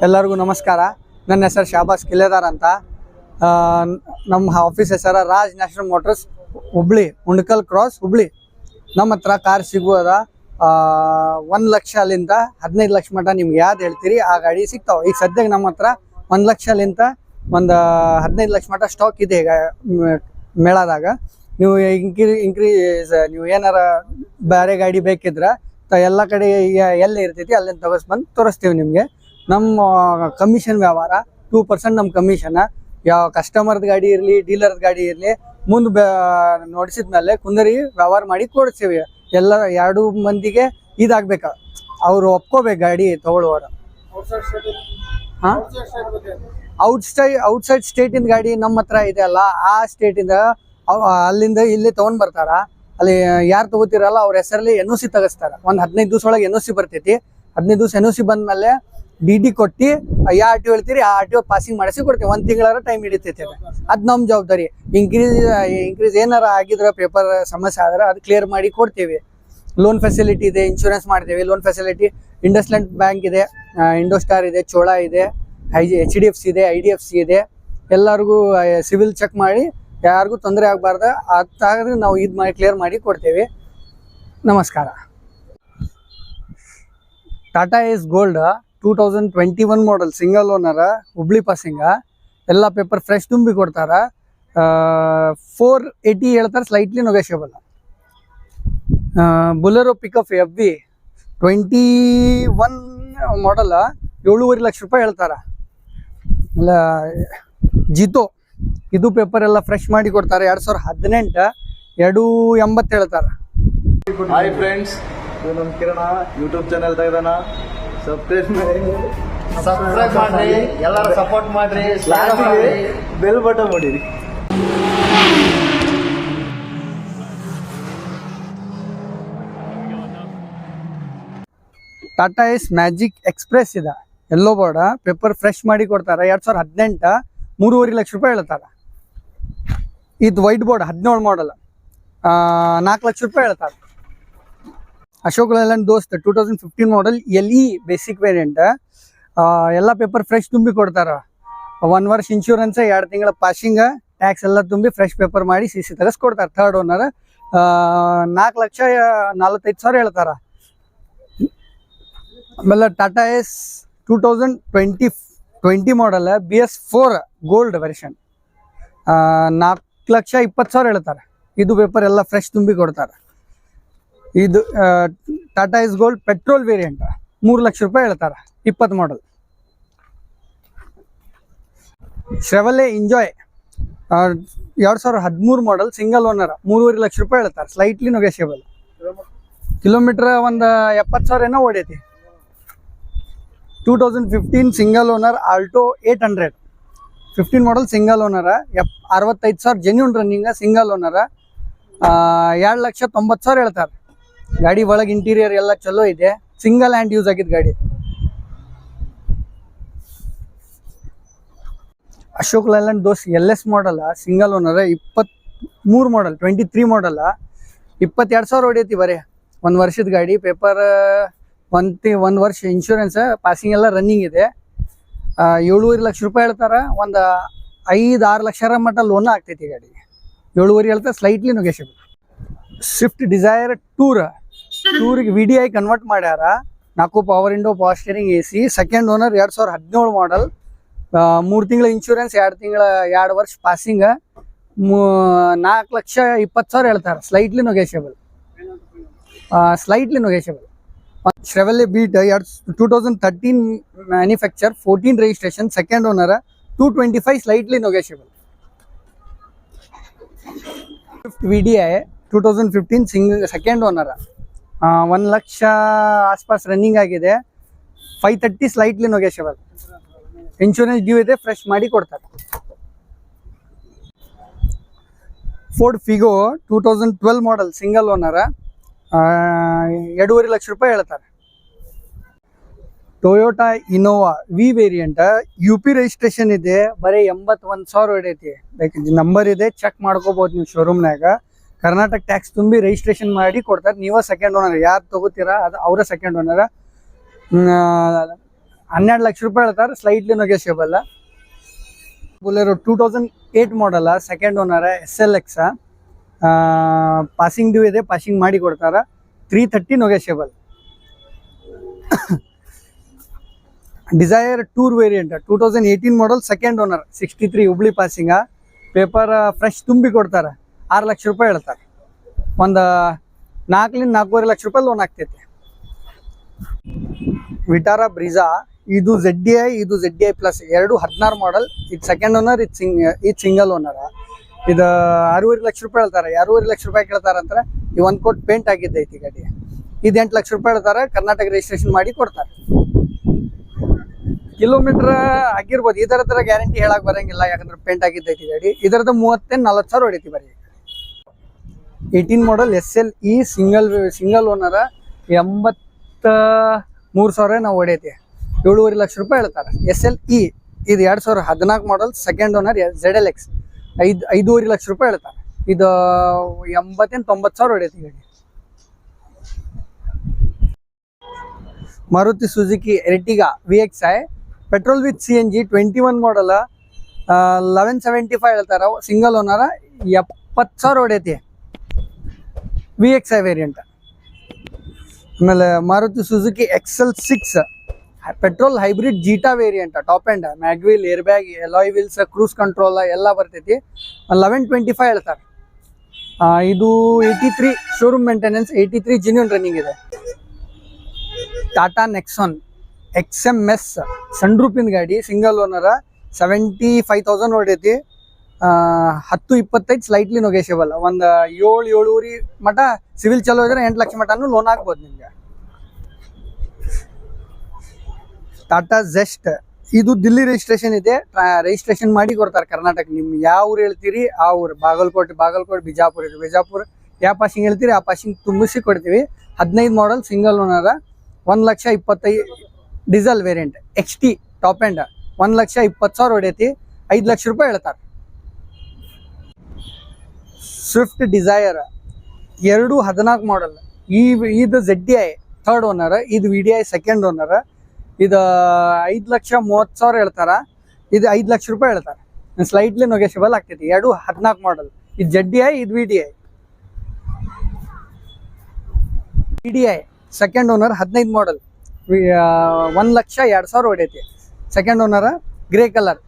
ಎಲ್ಲರಿಗೂ ನಮಸ್ಕಾರ. ನನ್ನ ಹೆಸರು ಶಾಬಾಸ್ ಕಿಲೇದಾರ್ ಅಂತ. ನಮ್ಮ ಆಫೀಸ್ ಹೆಸರು Raj national motors, Hubli, Unkal cross, Hubli. ನಮ್ಮ ಹತ್ರ ಕಾರ್ ಸಿಗುವುದ 1 ಲಕ್ಷಲಿಂದ 15 ಲಕ್ಷ ಮಟ್ಟ ನಿಮ್ಗೆ ಯಾವ್ದು ಹೇಳ್ತೀರಿ ಆ ಗಾಡಿ ಸಿಗ್ತಾವೆ. ಈಗ ಸದ್ಯಕ್ಕೆ ನಮ್ಮ ಹತ್ರ 1 ಲಕ್ಷಲಿಂದ ಒಂದು 15 ಲಕ್ಷ ಮಟ್ಟ ಸ್ಟಾಕ್ ಇದೆ ಈಗ ಮೇಳದಾಗ. ನೀವು ಇನ್ಕ್ರೀಸ್ ನೀವು ಏನಾರ ಬೇರೆ ಗಾಡಿ ಬೇಕಿದ್ರೆ ಎಲ್ಲ ಕಡೆ ಎಲ್ಲಿ ಇರ್ತೈತಿ ಅಲ್ಲಿಂದ ತಗೋಸ್ಬಂದು ತೋರಿಸ್ತೀವಿ ನಿಮಗೆ. ನಮ್ಮ ಕಮಿಷನ್ ವ್ಯವಹಾರ 2% ನಮ್ಮ ಕಮಿಷನ್. ಯಾವ ಕಸ್ಟಮರ್ದ ಗಾಡಿ ಇರಲಿ ಡೀಲರ್ದ ಗಾಡಿ ಇರಲಿ ಮುಂದೆ ನೋಡಿಸಿದ್ಮೇಲೆ ಕುಂದರಿ ವ್ಯವಹಾರ ಮಾಡಿ ಕೊಡ್ತೀವಿ. ಎಲ್ಲ 2 ಮಂದಿಗೆ ಇದಾಗಬೇಕು, ಅವರು ಒಪ್ಕೋಬೇಕು ಗಾಡಿ ತಗೊಳ್ಳುವರು. ಹಾಂ, ಔಟ್ಸೈಡ್ ಸ್ಟೇಟಿಂದ ಗಾಡಿ ನಮ್ಮ ಹತ್ರ ಇದೆ ಅಲ್ಲ, ಆ ಸ್ಟೇಟಿಂದ ಅಲ್ಲಿಂದ ಇಲ್ಲಿ ತೊಗೊಂಡು ಬರ್ತಾರ. ಅಲ್ಲಿ ಯಾರು ತಗೋತಿರಲ್ಲ ಅವ್ರ ಹೆಸರಲ್ಲಿ NOC ತೆಗಿಸ್ತಾರೆ. ಒಂದು 15 ದಿವಸ ಒಳಗೆ NOC ಬರ್ತೈತಿ. 15 ದಿವಸ NOC ಬಂದ್ಮೇಲೆ DD ಕೊಟ್ಟು ಯಾವ RTO ಹೇಳ್ತೀರಿ ಆ RTO ಪಾಸಿಂಗ್ ಮಾಡಿಸಿ ಕೊಡ್ತೀವಿ. 1 ತಿಂಗಳಾರ ಟೈಮ್ ಹಿಡಿತೈತಿ. ಅದು ನಮ್ಮ ಜವಾಬ್ದಾರಿ. ಇನ್ಕ್ರೀಸ್ ಏನಾರ ಆಗಿದ್ರೆ ಪೇಪರ್ ಸಮಸ್ಯೆ ಆದ್ರೆ ಅದು ಕ್ಲಿಯರ್ ಮಾಡಿ ಕೊಡ್ತೀವಿ. ಲೋನ್ ಫೆಸಿಲಿಟಿ ಇದೆ, ಇನ್ಶೂರೆನ್ಸ್ ಮಾಡ್ತೀವಿ. ಲೋನ್ ಫೆಸಿಲಿಟಿ ಇಂಡಸ್ಲ್ಯಾಂಡ್ ಬ್ಯಾಂಕ್ ಇದೆ, ಇಂಡೋಸ್ಟಾರ್ ಇದೆ, ಚೋಳಾ ಇದೆ, HDFC ಇದೆ, IDFC ಇದೆ. ಎಲ್ಲರಿಗೂ ಸಿವಿಲ್ ಚೆಕ್ ಮಾಡಿ ಯಾರಿಗೂ ತೊಂದರೆ ಆಗಬಾರ್ದು ಅದಾದ್ರೆ ನಾವು ಇದು ಮಾಡಿ ಕ್ಲಿಯರ್ ಮಾಡಿ ಕೊಡ್ತೇವೆ. ನಮಸ್ಕಾರ. ಟಾಟಾ ಏಸ್ ಗೋಲ್ಡ್ 2021 ಮಾಡಲ್, ಸಿಂಗಲ್ ಓನರ್, ಹುಬ್ಳಿ ಪಾಸಿಂಗ. ಎಲ್ಲ ಪೇಪರ್ ಫ್ರೆಶ್ ತುಂಬಿ ಕೊಡ್ತಾರ. 480 ಹೇಳ್ತಾರೆ, slightly negotiable. Bolero pickup FB 21 ಮಾಡಲ್ 7.5 ಲಕ್ಷ ರೂಪಾಯಿ ಹೇಳ್ತಾರ. ಇಲ್ಲ ಜಿತೋ ಇದು ಪೇಪರ್ ಎಲ್ಲ ಫ್ರೆಶ್ ಮಾಡಿ ಕೊಡ್ತಾರೆ. 2018 280 ಹೇಳ್ತಾರೆ. ಹಾಯ್ ಫ್ರೆಂಡ್ಸ್, ಇದು ನಮ್ಮ ಕಿರಣ ಯೂಟ್ಯೂಬ್ ಚಾನೆಲ್ ತೆಗೆದಾನ. ಸಬ್ಸ್ಕ್ರೈಬ್ ಮಾಡ್ರಿ, ಎಲ್ಲರೂ ಸಪೋರ್ಟ್ ಮಾಡ್ರಿ, ಬೆಲ್ ಬಟನ್ ಮಾಡಿರಿ. ಟಾಟಾ ಏಸ್ ಮ್ಯಾಜಿಕ್ ಎಕ್ಸ್ಪ್ರೆಸ್ ಇದೆ, ಎಲ್ಲೋ ಬೋರ್ಡ್, ಪೇಪರ್ ಫ್ರೆಶ್ ಮಾಡಿ ಕೊಡ್ತಾರೆ. 2018 3.5 ಲಕ್ಷ ರೂಪಾಯಿ ಹೇಳ್ತಾರೆ. ಇದು ವೈಟ್ ಬೋರ್ಡ್ 17 ಮಾಡಲ್ 4 ಲಕ್ಷ ರೂಪಾಯಿ ಹೇಳ್ತಾರೆ. ಅಶೋಕ್ ಲೇಲ್ಯಾಂಡ್ ದೋಸ್ತ್ 2015 ಮಾಡಲ್ LE ಬೇಸಿಕ್ ವೇರಿಯಂಟ್. ಎಲ್ಲ ಪೇಪರ್ ಫ್ರೆಶ್ ತುಂಬಿ ಕೊಡ್ತಾರೆ. 1 ವರ್ಷ ಇನ್ಶೂರೆನ್ಸ್, 2 ತಿಂಗಳ ಪಾಸಿಂಗ್, ಟ್ಯಾಕ್ಸ್ ಎಲ್ಲ ತುಂಬಿ ಫ್ರೆಶ್ ಪೇಪರ್ ಮಾಡಿ CC ತೆಗೆಸ್ಕೊಡ್ತಾರೆ. 3rd ಓನರ್ 4,45,000 ಹೇಳ್ತಾರೆ. ಆಮೇಲೆ ಟಾಟಾ ಏಸ್ 2020 ಮಾಡಲ್ BS4 ಗೋಲ್ಡ್ ವೆರ್ಷನ್ 4,20,000 ಹೇಳ್ತಾರೆ. ಇದು ಪೇಪರ್ ಎಲ್ಲ ಫ್ರೆಶ್ ತುಂಬಿ ಕೊಡ್ತಾರೆ. ಇದು ಟಾಟಾ ಏಸ್ ಗೋಲ್ಡ್ ಪೆಟ್ರೋಲ್ ವೇರಿಯಂಟ್ 3 ಲಕ್ಷ ರೂಪಾಯಿ ಹೇಳ್ತಾರೆ. 20 ಮಾಡಲ್. ಶ್ರೆವಲೆ ಎಂಜಾಯ್ 2013 ಮಾಡಲ್, ಸಿಂಗಲ್ ಓನರ್, 3.5 ಲಕ್ಷ ರೂಪಾಯಿ ಹೇಳ್ತಾರೆ. Slightly negotiable. ಕಿಲೋಮೀಟರ್ ಒಂದು 70,000 ಏನೋ ಓಡೈತಿ. 2015 single owner Alto 800 15 model, single ಓನರ, 65,000 genuine running, single ಓನರ, 2,90,000 ಹೇಳ್ತಾರೆ. ಗಾಡಿ ಒಳಗೆ ಇಂಟೀರಿಯರ್ ಎಲ್ಲ ಚಲೋ ಇದೆ. ಸಿಂಗಲ್ ಹ್ಯಾಂಡ್ ಯೂಸ್ ಆಗಿದ್ದು ಗಾಡಿ. ಅಶೋಕ್ ಲೇಲ್ಯಾಂಡ್ ದೋಸ್ LS ಮಾಡಲ್, ಸಿಂಗಲ್ ಓನರ್, 23 ಮಾಡಲ್ 23 ಮಾಡಲ್, 22,000 ಹೊಡೆಯತಿ ಬರೀ. 1 ವರ್ಷದ ಗಾಡಿ. ಪೇಪರ್ 1 ವರ್ಷ ಇನ್ಶೂರೆನ್ಸ್, ಪಾಸಿಂಗ್ ಎಲ್ಲ ರನ್ನಿಂಗ್ ಇದೆ. 7.5 ಲಕ್ಷ ರೂಪಾಯಿ ಹೇಳ್ತಾರೆ. ಒಂದು 5-6 ಲಕ್ಷರ ಮಟ್ಟ ಲೋನ್ ಆಗ್ತೈತಿ ಗಾಡಿ. 7.5 ಹೇಳ್ತಾರೆ, ಸ್ಲೈಟ್ಲಿ ನೆಗೋಷಿಯಬಲ್. ಸ್ವಿಫ್ಟ್ ಡಿಸೈರ್ ಟೂರಿಗೆ VDI ಕನ್ವರ್ಟ್ ಮಾಡ್ಯಾರ. 4 power window, power steering, AC. Second owner, 2017 model, 3 ತಿಂಗಳ ಇನ್ಶೂರೆನ್ಸ್, 2 ವರ್ಷ ಪಾಸಿಂಗ್, 4,20,000 ಹೇಳ್ತಾರೆ. Slightly negotiable. Chevrolet Beat 2013 manufacture, 14 registration, second owner, 225, slightly negotiable. VDI 2015 second owner, 1 lakh ಆಸ್ಪಾಸ್ ರನ್ನಿಂಗ್ ಆಗಿದೆ. 530, ಸ್ಲೈಟ್ಲಿ ನೆಗೋಷಿಯಬಲ್. ಇನ್ಶೂರೆನ್ಸ್ ಡ್ಯೂ ಇದೆ, fresh ಮಾಡಿ ಕೊಡ್ತಾರೆ. Ford Figo 2012 model, single owner, 2.5 lakh ರೂಪಾಯಿ ಹೇಳ್ತಾರೆ. Toyota Innova V variant, UP registration ಇದೆ, ಬರೀ 81,000 ಹೊಡೈತಿ. ನಂಬರ್ ಇದೆ, ಚೆಕ್ ಮಾಡ್ಕೋಬಹುದು ನೀವು ಶೋರೂಮ್ನಾಗ. ಕರ್ನಾಟಕ ಟ್ಯಾಕ್ಸ್ ತುಂಬಿ ರಿಜಿಸ್ಟ್ರೇಷನ್ ಮಾಡಿ ಕೊಡ್ತಾರೆ. ನೀವೇ ಸೆಕೆಂಡ್ ಓನರ್, ಯಾರು ತಗೋತೀರಾ ಅದು ಅವರ ಸೆಕೆಂಡ್ ಓನರ್. 12 ಲಕ್ಷ ರೂಪಾಯಿ ಹೇಳ್ತಾರೆ, slightly negotiable. Bolero 2008 model, second owner, SLX. Passing due ಇದೆ, ಪಾಸಿಂಗ್ ಮಾಡಿ ಕೊಡ್ತಾರೆ. 330 negotiable. Dzire tour variant 2018 model, second owner, 63 Hubli passing. Paper fresh ತುಂಬಿ ಕೊಡ್ತಾರೆ. 6 ಲಕ್ಷ ರೂಪಾಯಿ ಹೇಳ್ತಾರೆ. ಒಂದು 4 ರಿಂದ 4.5 ಲಕ್ಷ ರೂಪಾಯಿ ಲೋನ್ ಆಗ್ತೈತಿ. ವಿಟಾರಾ ಬ್ರಿಜಾ, ಇದು ZDI, ಇದು ZDI ಪ್ಲಸ್, ಎರಡು 16 ಮಾಡಲ್. ಇದು ಸೆಕೆಂಡ್ ಓನರ್, ಇದು ಸಿಂಗಲ್ ಓನರ್. ಇದು 6.5 ಲಕ್ಷ ರೂಪಾಯಿ ಹೇಳ್ತಾರೆ. 6.5 ಲಕ್ಷ ರೂಪಾಯಿ ಕೇಳ್ತಾರೆ ಅಂತಾರೆ. ಈ 1 ಕೋಟ್ ಪೇಂಟ್ ಆಗಿದ್ದೈತಿ ಗಾಡಿ. ಇದು 8 ಲಕ್ಷ ರೂಪಾಯಿ ಹೇಳ್ತಾರೆ. ಕರ್ನಾಟಕ ರಿಜಿಸ್ಟ್ರೇಷನ್ ಮಾಡಿ ಕೊಡ್ತಾರೆ. ಕಿಲೋಮೀಟರ್ ಆಗಿರ್ಬೋದು, ಇದರ ಗ್ಯಾರಂಟಿ ಹೇಳಕ್ ಬರಂಗಿಲ್ಲ, ಯಾಕಂದ್ರೆ ಪೇಂಟ್ ಆಗಿದ್ದೈತಿ ಗಾಡಿ. ಇದರದ 30-40 ಸಾವಿರ ಹೊಡೈತಿ ಬರೀ. 18 ಮಾಡಲ್ SLE, ಸಿಂಗಲ್ ಓನರ್, 83 ಸಾವಿರ ನಾವು ಹೊಡೈತಿ. 7.5 ಲಕ್ಷ ರೂಪಾಯಿ ಹೇಳ್ತಾರೆ. SLE ಇದು 2014 ಮಾಡಲ್, ಸೆಕೆಂಡ್ ಓನರ್, ZLX, 5.5 ಲಕ್ಷ ರೂಪಾಯಿ ಹೇಳ್ತಾರೆ. ಇದು 80-90 ಸಾವಿರ ಹೊಡೈತಿ ಗಾಡಿ. Maruti Suzuki Ertiga VXi, petrol with CNG, 21 ಮಾಡಲ್, 1175 ಹೇಳ್ತಾರ. ಸಿಂಗಲ್ ಓನರ್, 70 ಸಾವಿರ ಹೊಡೈತಿ. VXi variant. ಆಮೇಲೆ Maruti Suzuki XL6, petrol hybrid Zeta variant, top end, mag wheel, air bag, alloy wheels, cruise control ಎಲ್ಲ ಬರ್ತೈತಿ. 1125 ಹೇಳ್ತಾರೆ. ಇದು 83 ಶೋರೂಮ್ ಮೇಂಟೆನೆನ್ಸ್, 83 ಜೆನ್ಯೂನ್ ರನ್ನಿಂಗ್ ಇದೆ. ಟಾಟಾ ನೆಕ್ಸಾನ್ XMS, ಸಣ್ಣ ರೂಪಿನ ಗಾಡಿ, ಸಿಂಗಲ್ ಓನರ್, 75,000 ಹೊಡೈತಿ. 10-25 slightly negotiable. ಒಂದು 7-7.5 ಮಟ ಸಿವಿಲ್ ಚಲೋ ಇದ್ರೆ 8 ಲಕ್ಷ ಮಟನೂ ಲೋನ್ ಆಗ್ಬೋದು ನಿಮ್ಗೆ. ಟಾಟಾ ಜೆಸ್ಟ್, ಇದು ದಿಲ್ಲಿ ರಿಜಿಸ್ಟ್ರೇಷನ್ ಇದೆ. ರಿಜಿಸ್ಟ್ರೇಷನ್ ಮಾಡಿ ಕೊಡ್ತಾರೆ ಕರ್ನಾಟಕ. ನಿಮ್ಗೆ ಯಾವ ಊರು ಹೇಳ್ತೀರಿ ಆ ಊರು. ಬಾಗಲಕೋಟೆ, ಬಿಜಾಪುರ ಇದೆ. ಬಿಜಾಪುರ ಯಾವ ಪಾಸಿಂಗ್ ಹೇಳ್ತೀರಿ ಆ ಪಾಸಿಂಗ್ ತುಂಬಿಸಿ ಕೊಡ್ತೀವಿ. 15 model, single owner, 1,25,000. Diesel variant XT top end, 1,20,000 ಸಾವಿರ ಹೊಡೈತಿ. 5 ಲಕ್ಷ ರೂಪಾಯಿ ಹೇಳ್ತಾರೆ. ಸ್ವಿಫ್ಟ್ ಡಿಸೈರ್ 2014 ಮಾಡಲ್, ಇದು ZDI ಥರ್ಡ್ ಓನರ್, ಇದು VDI ಸೆಕೆಂಡ್ ಓನರ್. ಇದು 5,30,000 ಹೇಳ್ತಾರ. ಇದು 5 ಲಕ್ಷ ರೂಪಾಯಿ ಹೇಳ್ತಾರೆ. ಸ್ಲೈಟ್ಲಿ ನೆಗೋಷಿಯಬಲ್ ಆಗ್ತೈತಿ. 2014 ಮಾಡಲ್. ಇದು ZDI, ಇದು VDI ಸೆಕೆಂಡ್ ಓನರ್, 15 ಮಾಡಲ್, 1,02,000 ಹೊಡೈತಿ. Second owner, grey colour,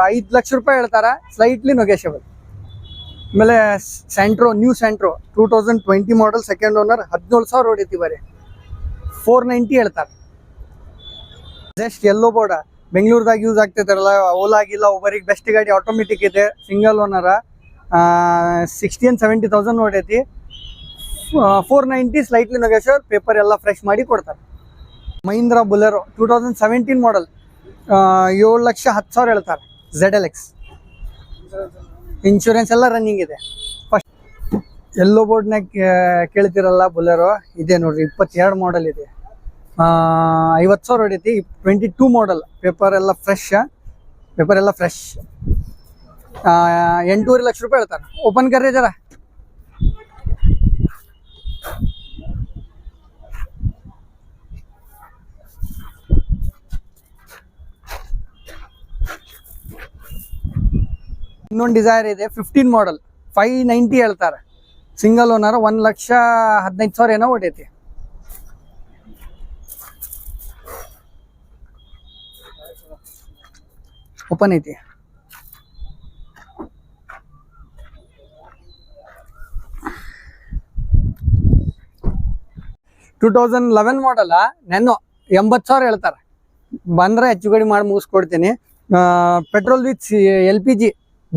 5 lakh ರೂಪಾಯಿ ಹೇಳ್ತಾರ. Slightly negotiable. ಆಮೇಲೆ new Santro 2020 model, second owner, 17,000 ಹೊಡೈತಿ ಬರೀ. 490 ಹೇಳ್ತಾರೆ. ಜಸ್ಟ್ ಯೆಲ್ಲೋ ಬೋರ್ಡ್, ಬೆಂಗಳೂರದಾಗ ಯೂಸ್ ಆಗ್ತೈತಾರಲ್ಲ, ಓಲಾ ಆಗಿಲ್ಲ ಒಬ್ಬರಿಗೆ ಬೆಸ್ಟ್ ಗಾಡಿ, ಆಟೋಮೆಟಿಕ್ ಇದೆ, ಸಿಂಗಲ್ ಓನರ್, 60,000-70,000 ಹೊಡೈತಿ. 490 ಸ್ಲೈಟ್ಲಿ ನೆಗೋಷಿಯಬಲ್. ಪೇಪರ್ ಎಲ್ಲ ಫ್ರೆಶ್ ಮಾಡಿ ಕೊಡ್ತಾರೆ. ಮಹೀಂದ್ರಾ ಬುಲೆರೋ 2017 ಮಾಡಲ್, 7,10,000 ಹೇಳ್ತಾರೆ. ZLX, ಇನ್ಶೂರೆನ್ಸ್ ಎಲ್ಲ ರನ್ನಿಂಗ್ ಇದೆ. ಫಸ್ಟ್ ಯೆಲ್ಲೋ ಬೋರ್ಡ್ನಾಗ ಕೇಳ್ತಿರಲ್ಲ ಬುಲೆರೋ, ಇದೆ ನೋಡ್ರಿ. 22 ಮಾಡಲ್ ಇದೆ, 50,000 ಹೊಡೈತಿ. 22 ಮಾಡಲ್, ಪೇಪರ್ ಎಲ್ಲ ಫ್ರೆಶ್. 8.5 ಲಕ್ಷ ರೂಪಾಯಿ ಹೇಳ್ತಾರೆ. ಓಪನ್ ಕರ್ರಿ ಜರ. ಇನ್ನೊಂದು ಡಿಸೈರ್ ಇದೆ, 15 ಮಾಡಲ್, 590 ಹೇಳ್ತಾರೆ. ಸಿಂಗಲ್ ಓನರ್, 1,15,000 ಏನೋ ಹೊಡೈತಿ. ಓಪನ್ ಐತಿ. ಟೂ 2011 ಮಾಡಲ್, ನೆನ್ನೋ 80,000 ಹೇಳ್ತಾರೆ. ಬಂದ್ರೆ ಹೆಚ್ಚು ಕಡಿಮೆ ಮಾಡಿ ಮುಗಿಸ್ಕೊಡ್ತೀನಿ. ಪೆಟ್ರೋಲ್ ವಿತ್ LPG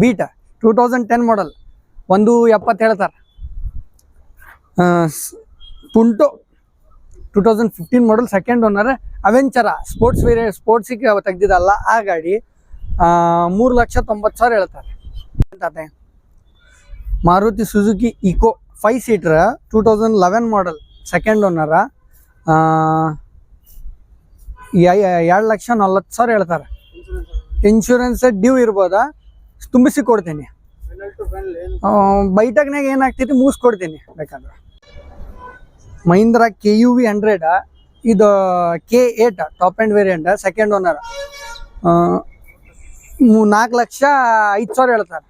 ಬೀಟ್ 2010 ಮಾಡಲ್, 170 ಹೇಳ್ತಾರೆ. ಪುಂಟೋ 2015 ಮಾಡಲ್, ಸೆಕೆಂಡ್ ಓನರ್, ಅವೆಂಚರ ಸ್ಪೋರ್ಟ್ಸಿಗೆ ತೆಗ್ದಿದ್ದಲ್ಲ ಆ ಗಾಡಿ, 3,90,000 ಹೇಳ್ತಾರೆ. ಮಾರುತಿ ಸುಜುಕಿ ಇಕೋ 5 ಸೀಟರ್, 2011 ಮಾಡಲ್, ಸೆಕೆಂಡ್ ಓನರ, 2,40,000 ಹೇಳ್ತಾರೆ. ಇನ್ಶೂರೆನ್ಸ್ ಡ್ಯೂ ಇರ್ಬೋದಾ, ತುಂಬಿಸಿ ಕೊಡ್ತೀನಿ. ಬೈಟಕ್ನಾಗ ಏನಾಗ್ತೈತಿ ಮುಗಿಸ್ಕೊಡ್ತೀನಿ ಬೇಕಾದ್ರೆ. ಮಹೀಂದ್ರಾ KUV 100, ಇದು K8 top end variant second owner 4,05,000 ಹೇಳ್ತಾರೆ.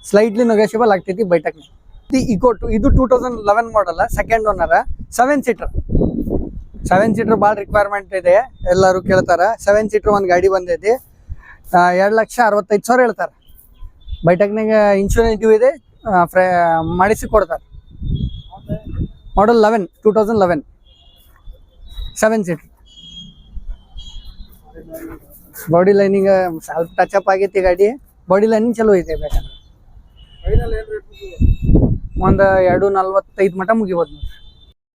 ಸ್ಲೈಟ್ಲಿ ನೆಗೋಷಿಯಬಲ್ ಆಗ್ತೈತಿ ಬೈಟಕ್ನ. ಇದು 2011 ಮಾಡಲ್ ಸೆಕೆಂಡ್ ಓನರ್ 7 ಸೀಟರ್. 7 ಸೀಟರ್ ಭಾಳ ರಿಕ್ವೈರ್ಮೆಂಟ್ ಇದೆ, ಎಲ್ಲರೂ ಕೇಳ್ತಾರೆ. 7 ಸೀಟರ್ ಒಂದು ಗಾಡಿ ಬಂದೈತಿ, 2,65,000 ಹೇಳ್ತಾರೆ. ಬೈಟಕ್ನಾಗ ಇನ್ಶೂರೆನ್ಸ್ ಡ್ಯೂ ಇದೆ, ಮಾಡಿಸಿ ಕೊಡ್ತಾರೆ. ಮಾಡಲ್ 2011 7 ಸೀಟರ್. ಬಾಡಿ ಲೈನಿಂಗ್ ಸ್ವಲ್ಪ ಟಚ್ ಅಪ್ ಆಗೈತಿ ಗಾಡಿ. ಬಾಡಿ ಲೈನಿಂಗ್ ಚಲೋ ಐತೆ. ಬೇಕಾದ್ರೆ ಒಂದು 2,45 ಮಟ ಮುಗಿಬೋದು ನೋಡಿ.